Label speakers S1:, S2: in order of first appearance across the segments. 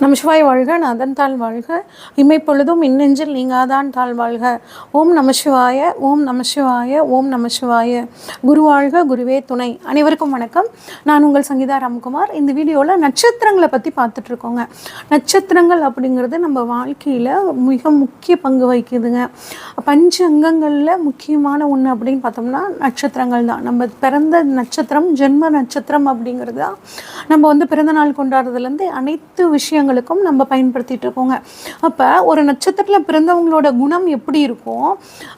S1: நமசிவாய் வாழ்க, நாதன் தாழ் வாழ்க, இமைப்பொழுதும் இன்னெஞ்சில் நீங்காதான் தாழ் வாழ்க. ஓம் நமசிவாய, ஓம் நமசிவாய, ஓம் நமசிவாய. குரு வாழ்க, குருவே துணை. அனைவருக்கும் வணக்கம். நான் உங்கள் சங்கீதா ராம்குமார். இந்த வீடியோவில் நட்சத்திரங்களை பற்றி பார்த்துட்ருக்கோங்க. நட்சத்திரங்கள் அப்படிங்கிறது நம்ம வாழ்க்கையில் மிக முக்கிய பங்கு வகிக்குதுங்க. பஞ்ச அங்கங்களில் முக்கியமான ஒன்று அப்படின்னு பார்த்தோம்னா நட்சத்திரங்கள் தான். நம்ம பிறந்த நட்சத்திரம், ஜென்ம நட்சத்திரம் அப்படிங்கிறது தான் நம்ம பிறந்த நாள் கொண்டாடுறதுலேருந்து அனைத்து விஷயங்களுக்கும் நம்ம பயன்படுத்திகிட்டு இருக்கோங்க. அப்போ ஒரு நட்சத்திரத்தில் பிறந்தவங்களோட குணம் எப்படி இருக்கும்,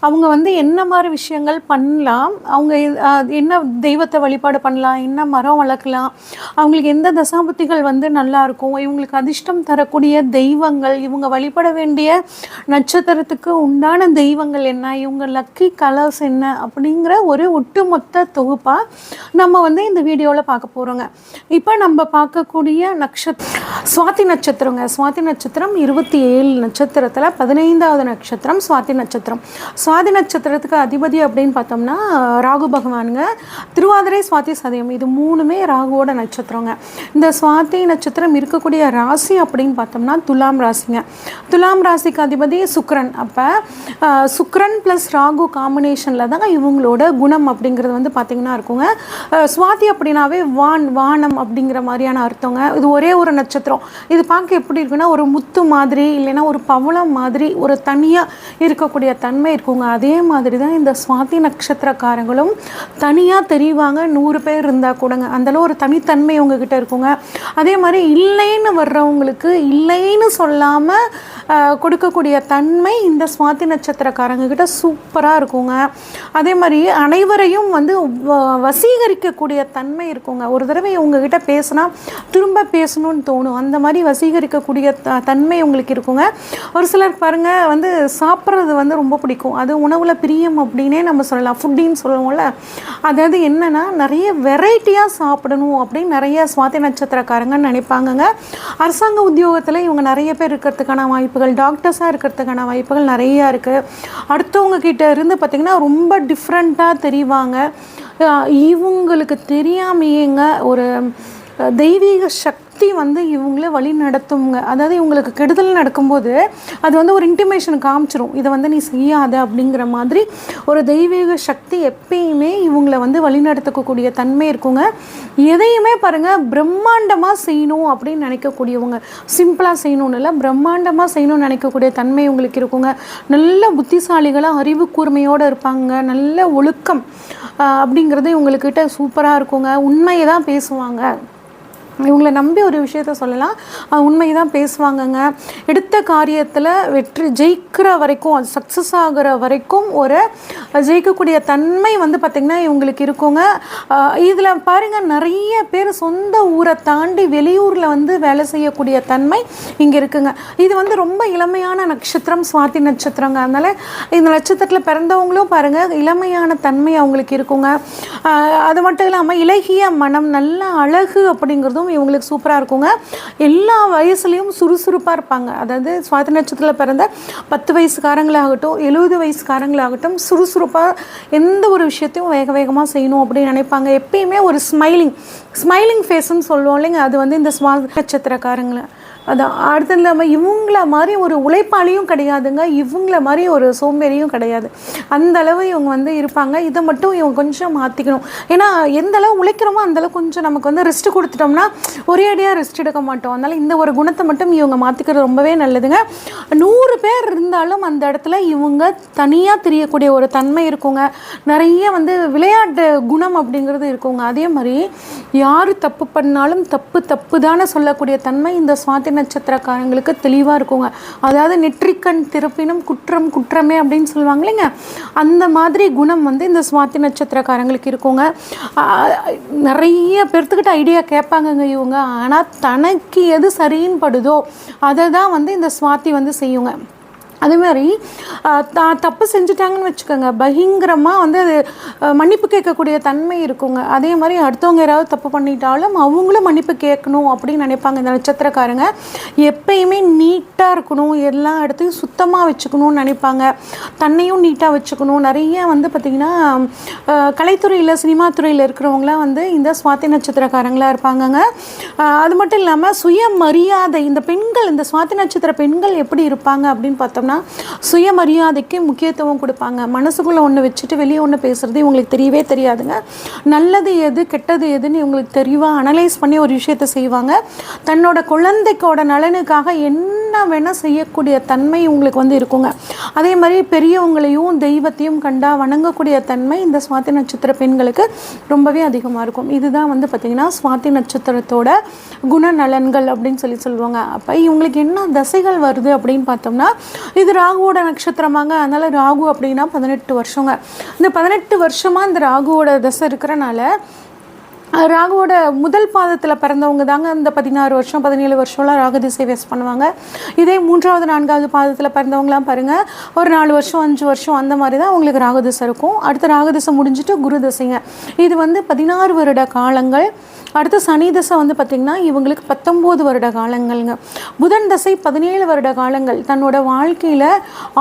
S1: அவங்க என்ன மாதிரி விஷயங்கள் பண்ணலாம், அவங்க என்ன தெய்வத்தை வழிபாடு பண்ணலாம், என்ன மரம் வளர்க்கலாம், அவங்களுக்கு எந்த தசாபுத்திகள் நல்லா இருக்கும், இவங்களுக்கு அதிர்ஷ்டம் தரக்கூடிய தெய்வங்கள், இவங்க வழிபட வேண்டிய நட்சத்திரத்துக்கு உண்டான தெய்வங்கள் என்ன, இவங்க லக்கி கலர்ஸ் என்ன அப்படிங்கிற ஒரு ஒட்டுமொத்த தொகுப்பாக நம்ம இந்த வீடியோவில் பார்க்க போகிறோங்க. இப்போ நம்ம பார்க்கக்கூடிய சுவாதி நட்சத்திரங்க. சுவாதி நட்சத்திரம் 27 நட்சத்திரத்தில் 15வது நட்சத்திரம் சுவாதி நட்சத்திரம். சுவாதி நட்சத்திரத்துக்கு அதிபதி அப்படின்னு பார்த்தோம்னா ராகு பகவானுங்க. திருவாதிரை, சுவாதி, சதயம் இது மூணுமே ராகுவோட நட்சத்திரங்க. இந்த சுவாதி நட்சத்திரம் இருக்கக்கூடிய ராசி அப்படின்னு பார்த்தோம்னா துலாம் ராசிங்க. துலாம் ராசிக்கு அதிபதி சுக்கிரன். அப்போ சுக்கிரன் ப்ளஸ் ராகு காம்பினேஷனில் தாங்க இவங்களோட குணம் அப்படிங்கிறது பார்த்திங்கன்னா இருக்குங்க. சுவாதி அப்படின்னாவே வானம் அப்படிங்கிற மாதிரியான அர்த்தங்க. இது ஒரே ஒரு நட்சத்திரம். இது பார்க்க எப்படி இருக்குன்னா ஒரு முத்து மாதிரி, இல்லைன்னா ஒரு பவளம் மாதிரி ஒரு தனியாக இருக்கக்கூடிய தன்மை இருக்குங்க. அதே மாதிரி தான் இந்த சுவாதி நட்சத்திரக்காரங்களும் தனியாக தெரிவாங்க. 100 பேர் இருந்தால் கூடங்க அந்தளவு ஒரு தனித்தன்மை உங்ககிட்ட இருக்குங்க. அதே மாதிரி இல்லைன்னு வர்றவங்களுக்கு இல்லைன்னு சொல்லாமல் கொடுக்கக்கூடிய தன்மை இந்த சுவாதி நட்சத்திரக்காரங்க கிட்ட சூப்பராக இருக்குங்க. அதே மாதிரி அனைவரையும் வசீகரிக்கக்கூடிய தன்மை இருக்குங்க. ஒரு தடவை உங்ககிட்ட பேசினா திரும்ப பேசணும்னு தோணும். அந்த மாதிரி வசீகரிக்கக்கூடிய தன்மை உங்களுக்கு இருக்குங்க. ஒரு சிலருக்கு பாருங்கள் சாப்பிட்றது ரொம்ப பிடிக்கும். அது உணவில் பிரியம் அப்படின்னே நம்ம சொல்லலாம், ஃபுட்டின்னு சொல்லுவோம்ல. அதாவது என்னென்னா நிறைய வெரைட்டியாக சாப்பிடணும் அப்படின்னு நிறைய சுவாதி நட்சத்திரக்காரங்கன்னு நினைப்பாங்கங்க. அரசாங்க உத்தியோகத்தில் இவங்க நிறைய பேர் இருக்கிறதுக்கான வாய்ப்புகள், டாக்டர்ஸாக இருக்கிறதுக்கான வாய்ப்புகள் நிறையா இருக்குது. அடுத்தவங்க கிட்ட இருந்து பார்த்திங்கன்னா ரொம்ப டிஃப்ரெண்ட்டாக தெரிவாங்க. இவங்களுக்கு தெரியாமையேங்க ஒரு தெய்வீக சக்தி இவங்கள வழி நடத்துங்க. அதாவது இவங்களுக்கு கெடுதல் நடக்கும்போது அது ஒரு இன்டிமேஷன் காமிச்சிரும், இதை நீ செய்யாத அப்படிங்கிற மாதிரி. ஒரு தெய்வீக சக்தி எப்பயுமே இவங்கள வழி நடத்தக்கூடிய தன்மை இருக்குங்க. எதையுமே பாருங்கள் பிரம்மாண்டமாக செய்யணும் அப்படின்னு நினைக்கக்கூடியவங்க. சிம்பிளாக செய்யணும்னு இல்லை, பிரம்மாண்டமாக செய்யணும்னு நினைக்கக்கூடிய தன்மை இவங்களுக்கு இருக்குங்க. நல்ல புத்திசாலிகளாக அறிவு கூர்மையோடு இருப்பாங்க. நல்ல ஒழுக்கம் அப்படிங்கிறது இவங்கக்கிட்ட சூப்பராக இருக்குங்க. உண்மையை தான் பேசுவாங்க. இவங்களை நம்பி ஒரு விஷயத்த சொல்லலாம், உண்மையை தான் பேசுவாங்கங்க. எடுத்த காரியத்தில் வெற்றி ஜெயிக்கிற வரைக்கும், அது சக்ஸஸ் ஆகிற வரைக்கும் ஒரு ஜெயிக்கக்கூடிய தன்மை பார்த்திங்கன்னா இவங்களுக்கு இருக்குங்க. இதில் பாருங்கள் நிறைய பேர் சொந்த ஊரை தாண்டி வெளியூரில் வேலை செய்யக்கூடிய தன்மை இங்கே இருக்குங்க. இது ரொம்ப இளமையான நட்சத்திரம் சுவாதி நட்சத்திரங்க. அதனால் இந்த நட்சத்திரத்தில் பிறந்தவங்களும் பாருங்கள் இளமையான தன்மை அவங்களுக்கு இருக்குங்க. அது மட்டும் இல்லாமல் இலகிய மனம், நல்ல அழகு அப்படிங்கிறதும் இவங்களுக்கு சூப்பராக இருக்குங்க. எல்லா வயசுலேயும் சுறுசுறுப்பாக இருப்பாங்க. அதாவது சுவாதி நட்சத்திரத்தில் பிறந்த 10 வயசுக்காரங்களாகட்டும் 70 வயசுக்காரங்களாகட்டும் சுறுசுறுப்பாக எந்த ஒரு விஷயத்தையும் வேக வேகமாக செய்யணும் அப்படின்னு நினைப்பாங்க. எப்பயுமே ஒரு ஸ்மைலிங் ஃபேஸ்ன்னு சொல்லுவோம் இல்லைங்க, அது இந்த சுவாதி நட்சத்திரக்காரங்களை அதான். அடுத்து இல்லாமல் இவங்கள மாதிரி ஒரு உழைப்பாளியும் கிடையாதுங்க, இவங்கள மாதிரி ஒரு சோம்பேறியும் கிடையாது. அந்த அளவு இவங்க இருப்பாங்க. இதை மட்டும் இவங்க கொஞ்சம் மாற்றிக்கணும். ஏன்னா எந்த அளவு உழைக்கிறோமோ அந்தளவு கொஞ்சம் நமக்கு ரெஸ்ட் கொடுத்துட்டோம்னா ஒரே அடியாக ரெஸ்ட் எடுக்க மாட்டோம். அதனால் இந்த ஒரு குணத்தை மட்டும் இவங்க மாற்றிக்கிறது ரொம்பவே நல்லதுங்க. 100 பேர் இருந்தாலும் அந்த இடத்துல இவங்க தனியாக தெரியக்கூடிய ஒரு தன்மை இருக்குங்க. நிறைய விளையாட்டு குணம் அப்படிங்கிறது இருக்குங்க. அதே மாதிரி யார் தப்பு பண்ணாலும் தப்பு தானே சொல்லக்கூடிய தன்மை இந்த சுவாதி நட்சத்திரக்காரங்களுக்கு தெளிவாக இருக்குங்க. அதாவது நெற்றிக்கண் திறப்பினும் குற்றம் குற்றமே அப்படின்னு சொல்லுவாங்க இல்லைங்க, அந்த மாதிரி குணம் இந்த சுவாதி நட்சத்திரக்காரங்களுக்கு இருக்குங்க. நிறைய பேர்த்துக்கிட்ட ஐடியா கேட்பாங்கங்க இவங்க. ஆனால் தனக்கு எது சரின்னு படுதோ அதை தான் இந்த சுவாதி செய்யுங்க. அதே மாதிரி தப்பு செஞ்சுட்டாங்கன்னு வச்சுக்கோங்க, பயங்கரமாக வந்து அது மன்னிப்பு கேட்கக்கூடிய தன்மை இருக்குங்க. அதே மாதிரி அடுத்தவங்க யாராவது தப்பு பண்ணிட்டாலும் அவங்களும் மன்னிப்பு கேட்கணும் அப்படின்னு நினைப்பாங்க. இந்த நட்சத்திரக்காரங்க எப்பயுமே நீட்டாக இருக்கணும், எல்லா இடத்தையும் சுத்தமாக வச்சுக்கணும்னு நினைப்பாங்க, தன்னையும் நீட்டாக வச்சுக்கணும். நிறைய வந்து பார்த்திங்கன்னா கலைத்துறையில் சினிமா துறையில் இருக்கிறவங்களாம் வந்து இந்த சுவாதி நட்சத்திரக்காரங்களாக இருப்பாங்கங்க. அது மட்டும் இல்லாமல் சுயமரியாதை, இந்த பெண்கள், இந்த சுவாதி நட்சத்திர பெண்கள் எப்படி இருப்பாங்க அப்படின்னு பார்த்தோம்னா சுயமரியாதைக்கு முக்கியத்துவம் கொடுப்பாங்க. மனசுக்குள்ளே ஒன்று வச்சுட்டு வெளியே ஒன்று பேசுகிறது இவங்களுக்கு தெரியவே தெரியாதுங்க. நல்லது எது கெட்டது எதுன்னு இவங்களுக்கு தெளிவாக அனலைஸ் பண்ணி ஒரு விஷயத்தை செய்வாங்க. தன்னோட குழந்தைக்கோட நலனுக்காக என்ன வேணால் செய்யக்கூடிய தன்மை இவங்களுக்கு வந்து இருக்குங்க. அதே மாதிரி பெரியவங்களையும் தெய்வத்தையும் கண்டா வணங்கக்கூடிய தன்மை இந்த சுவாதி நட்சத்திர பெண்களுக்கு ரொம்பவே அதிகமாக இருக்கும். இதுதான் வந்து பார்த்திங்கன்னா சுவாதி நட்சத்திரத்தோட குணநலன்கள் அப்படின்னு சொல்லுவாங்க. அப்போ இவங்களுக்கு என்ன தசைகள் வருது அப்படின்னு பார்த்தோம்னா, இது ராகுவோட நட்சத்திரமாங்க. அதனால் ராகு அப்படின்னா 18 வருஷங்க. இந்த 18 வருஷமாக இந்த ராகுவோட தசை இருக்கிறனால ராகுவோட முதல் பாதத்தில் பிறந்தவங்க தாங்க இந்த 16 வருஷம் 17 வருஷம்லாம் ராகு திசை வேஸ்ட் பண்ணுவாங்க. இதே 3வது 4வது பாதத்தில் பிறந்தவங்களாம் பாருங்கள், ஒரு 4 வருஷம் 5 வருஷம் அந்த மாதிரி தான் அவங்களுக்கு ராகு திசை இருக்கும். அடுத்து ராகு திசை முடிஞ்சிட்டு குரு திசைங்க. இது வந்து 16 வருட காலங்கள். அடுத்து சனி தசை வந்து பார்த்திங்கன்னா இவங்களுக்கு 19 வருட காலங்கள்ங்க. புதன் தசை 17 வருட காலங்கள். தன்னோட வாழ்க்கையில்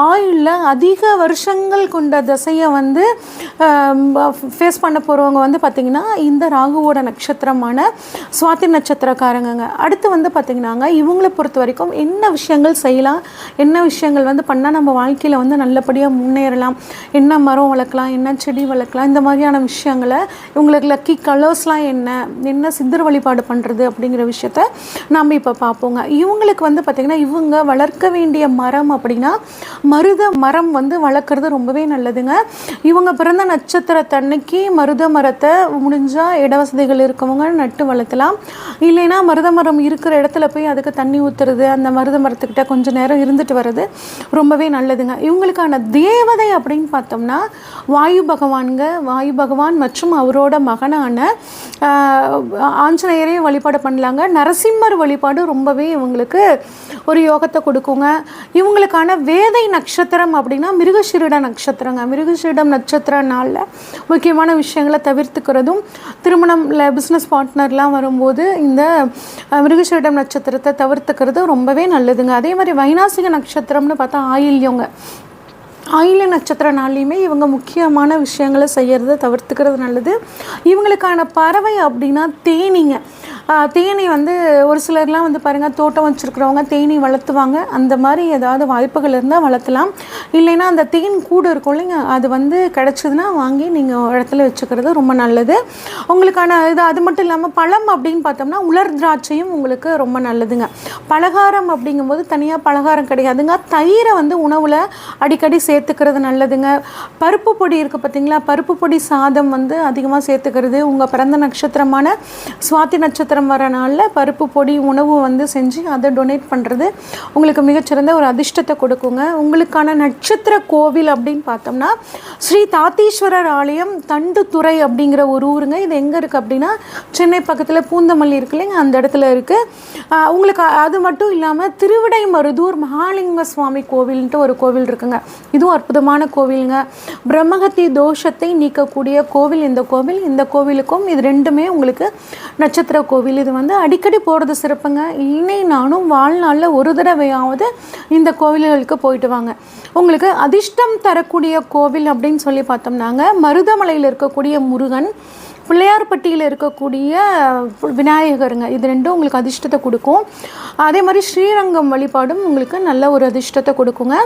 S1: ஆயுளில் அதிக வருஷங்கள் கொண்ட தசையை வந்து ஃபேஸ் பண்ண போகிறவங்க வந்து பார்த்திங்கன்னா இந்த ராகுவோட நட்சத்திரமான சுவாதி நட்சத்திரக்காரங்க. அடுத்து வந்து பார்த்திங்கன்னாங்க இவங்களை பொறுத்த வரைக்கும் என்ன விஷயங்கள் செய்யலாம், என்ன விஷயங்கள் வந்து பண்ணால் நம்ம வாழ்க்கையில் வந்து நல்லபடியாக முன்னேறலாம், என்ன மரம் வளர்க்கலாம், என்ன செடி வளர்க்கலாம், இந்த மாதிரியான விஷயங்களை, இவங்களுக்கு லக்கி கலர்ஸ்லாம் என்ன சித்தர் வழிபாடு பண்ணுறது அப்படிங்கிற விஷயத்த நாம் இப்போ பார்ப்போங்க. இவங்களுக்கு வந்து பார்த்திங்கன்னா இவங்க வளர்க்க வேண்டிய மரம் அப்படின்னா மருத மரம் வந்து வளர்க்குறது ரொம்பவே நல்லதுங்க. இவங்க பிறந்த நட்சத்திரத்தன்னைக்கு மருத மரத்தை முடிஞ்சால் இட வசதிகள் இருக்கவங்க நட்டு வளர்த்தலாம். இல்லைன்னா மருத மரம் இருக்கிற இடத்துல போய் அதுக்கு தண்ணி ஊற்றுறது, அந்த மருத மரத்துக்கிட்ட கொஞ்சம் நேரம் இருந்துட்டு வர்றது ரொம்பவே நல்லதுங்க. இவங்களுக்கான தேவதை அப்படின்னு பார்த்தோம்னா வாயு பகவான்க. வாயு பகவான் மற்றும் அவரோட மகனான ஆஞ்சநேயரையும் வழிபாடு பண்ணலாங்க. நரசிம்மர் வழிபாடு ரொம்பவே இவங்களுக்கு ஒரு யோகத்தை கொடுக்குங்க. இவங்களுக்கான வேதை நட்சத்திரம் அப்படின்னா மிருகசீரிட நட்சத்திரங்க. மிருகசீரிடம் நட்சத்திர நாளில் முக்கியமான விஷயங்களை தவிர்த்துக்கிறதும், திருமணம் பிஸ்னஸ் பார்ட்னர்லாம் வரும்போது இந்த மிருகசீரிடம் நட்சத்திரத்தை தவிர்த்துக்கிறது ரொம்பவே நல்லதுங்க. அதே மாதிரி வைநாசிக நட்சத்திரம்னு பார்த்தா ஆயில்யங்க. ஆயில்ய நட்சத்திர நாள்லையுமே இவங்க முக்கியமான விஷயங்களை செய்கிறத தவிர்த்துக்கிறது நல்லது. இவங்களுக்கான பறவை அப்படின்னா தேனீங்க. தேனி வந்து ஒரு சிலர்லாம் வந்து பாருங்கள் தோட்டம் வச்சுருக்கிறவங்க தேனி வளர்த்துவாங்க. அந்த மாதிரி ஏதாவது வாய்ப்புகள் இருந்தால் வளர்த்தலாம். இல்லைன்னா அந்த தேன் கூடு இருக்கும் இல்லைங்க, அது வந்து கிடச்சிதுன்னா வாங்கி நீங்கள் இடத்துல வச்சுக்கிறது ரொம்ப நல்லது. உங்களுக்கான இது அது மட்டும் இல்லாமல் பழம் அப்படின்னு பார்த்தோம்னா உலர் திராட்சையும் உங்களுக்கு ரொம்ப நல்லதுங்க. பலகாரம் அப்படிங்கும்போது தனியாக பலகாரம் கிடையாதுங்க. தயிரை வந்து உணவில் அடிக்கடி சேர்த்துக்கிறது நல்லதுங்க. பருப்பு பொடி இருக்குது பார்த்தீங்களா, பருப்பு பொடி சாதம் வந்து அதிகமாக சேர்த்துக்கிறது. உங்கள் பிறந்த நட்சத்திரமான சுவாதி நட்சத்திரம் வர நாளில் பருப்பு பொடி உணவு வந்து செஞ்சு அதை டொனேட் பண்ணுறது உங்களுக்கு மிகச்சிறந்த ஒரு அதிர்ஷ்டத்தை கொடுக்குங்க. உங்களுக்கான நட்சத்திர கோவில் அப்படின்னு பார்த்தோம்னா ஸ்ரீ தாத்தீஸ்வரர் ஆலயம் தண்டுத்துறை அப்படிங்கிற ஒரு ஊருங்க. இது எங்கே இருக்குது அப்படின்னா சென்னை பக்கத்தில் பூந்தமல்லி இருக்கு இல்லைங்க, அந்த இடத்துல இருக்குது. உங்களுக்கு அது மட்டும் இல்லாமல் திருவிடைமருதூர் மகாலிங்க சுவாமி கோவில்ன்ட்டு ஒரு கோவில் இருக்குங்க. இதுவும் அற்புதமான கோவிலுங்க. பிரம்மகத்தி தோஷத்தை நீக்கக்கூடிய கோவில் இந்த கோவில். இந்த கோவிலுக்கும் இது ரெண்டுமே உங்களுக்கு நட்சத்திர கோவில். இது வந்து அடிக்கடி போகிறது சிறப்புங்க. நானும் வாழ்நாளில் ஒரு தடவையாவது இந்த கோவில்களுக்கு போயிட்டு வாங்க. உங்களுக்கு அதிர்ஷ்டம் தரக்கூடிய கோவில் அப்படின்னு சொல்லி பார்த்தோம்னாங்க மருதமலையில் இருக்கக்கூடிய முருகன், பிள்ளையார்பட்டியில் இருக்கக்கூடிய விநாயகருங்க. இது ரெண்டும் உங்களுக்கு அதிர்ஷ்டத்தை கொடுக்கும். அதே மாதிரி ஸ்ரீரங்கம் வழிபாடும் உங்களுக்கு நல்ல ஒரு அதிர்ஷ்டத்தை கொடுக்குங்க.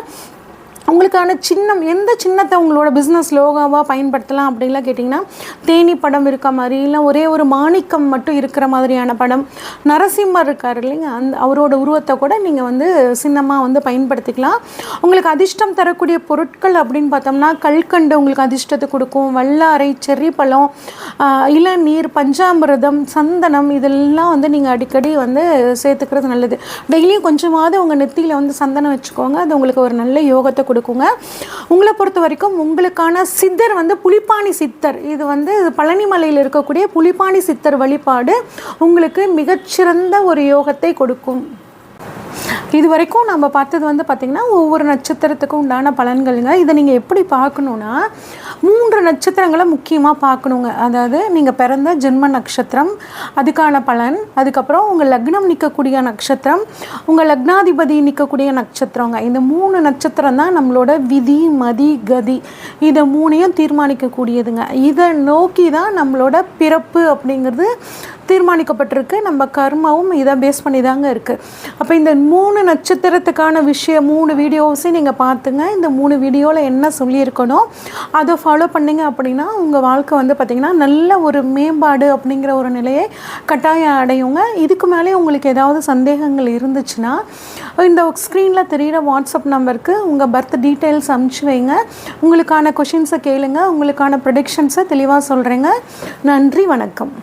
S1: உங்களுக்கான சின்னம், எந்த சின்னத்தை உங்களோட பிஸ்னஸ் லோகாவாக பயன்படுத்தலாம் அப்படின்லாம் கேட்டிங்கன்னா தேனி படம் இருக்க மாதிரி, இல்லை ஒரே ஒரு மாணிக்கம் மட்டும் இருக்கிற மாதிரியான படம், நரசிம்மர் இருக்கார் இல்லைங்க, அவரோட உருவத்தை கூட நீங்கள் வந்து சின்னமாக வந்து பயன்படுத்திக்கலாம். உங்களுக்கு அதிர்ஷ்டம் தரக்கூடிய பொருட்கள் அப்படின்னு பார்த்தோம்னா கல்கண்டு உங்களுக்கு அதிர்ஷ்டத்தை கொடுக்கும். வல்லாரை, செர்ரி பழம், இளநீர், பஞ்சாமிர்தம், சந்தனம், இதெல்லாம் வந்து நீங்கள் அடிக்கடி வந்து சேர்த்துக்கிறது நல்லது. டெய்லியும் கொஞ்சமாவது உங்கள் நெத்தியில் வந்து சந்தனம் வச்சுக்கோங்க. அது உங்களுக்கு ஒரு நல்ல யோகத்தை கொடுக்குங்க. உங்களை பொறுத்த வரைக்கும் உங்களுக்கான சித்தர் வந்து புலிப்பாணி சித்தர். இது வந்து பழனி மலையில் இருக்கக்கூடிய புலிப்பாணி சித்தர் வழிபாடு உங்களுக்கு மிகச்சிறந்த ஒரு யோகத்தை கொடுக்கும். இது வரைக்கும் நம்ம பார்த்தது வந்து பார்த்திங்கன்னா ஒவ்வொரு நட்சத்திரத்துக்கும் உண்டான பலன்களுங்க. இதை நீங்கள் எப்படி பார்க்கணுன்னா 3 நட்சத்திரங்களை முக்கியமாக பார்க்கணுங்க. அதாவது நீங்கள் பிறந்த ஜென்ம நட்சத்திரம், அதுக்கான பலன், அதுக்கப்புறம் உங்கள் லக்னம் நிற்கக்கூடிய நட்சத்திரம், உங்கள் லக்னாதிபதி நிற்கக்கூடிய நட்சத்திரங்க. இந்த 3 நட்சத்திரம் தான் நம்மளோட விதி, மதி, கதி, இதை 3ஐயும் தீர்மானிக்கக்கூடியதுங்க. இதை நோக்கி தான் நம்மளோட பிறப்பு அப்படிங்கிறது தீர்மானிக்கப்பட்டிருக்கு. நம்ம கர்மாவும் இதை பேஸ் பண்ணி தாங்க இருக்குது. அப்போ இந்த 3 நட்சத்திரத்துக்கான விஷயம் 3 வீடியோஸையும் நீங்கள் பார்த்துங்க. இந்த 3 வீடியோவில் என்ன சொல்லியிருக்கணும் அதை ஃபாலோ பண்ணிங்க அப்படின்னா உங்கள் வாழ்க்கை வந்து பார்த்திங்கன்னா நல்ல ஒரு மேம்பாடு அப்படிங்கிற ஒரு நிலையை கட்டாயம் அடையுங்க. இதுக்கு மேலே உங்களுக்கு ஏதாவது சந்தேகங்கள் இருந்துச்சுன்னா இந்த ஸ்க்ரீனில் தெரிகிற வாட்ஸ்அப் நம்பருக்கு உங்கள் பர்த் டீட்டெயில்ஸ் அனுப்பிச்சி வைங்க. உங்களுக்கான கொஷின்ஸை கேளுங்க, உங்களுக்கான ப்ரெடிக்ஷன்ஸை தெளிவாக சொல்கிறேங்க. நன்றி, வணக்கம்.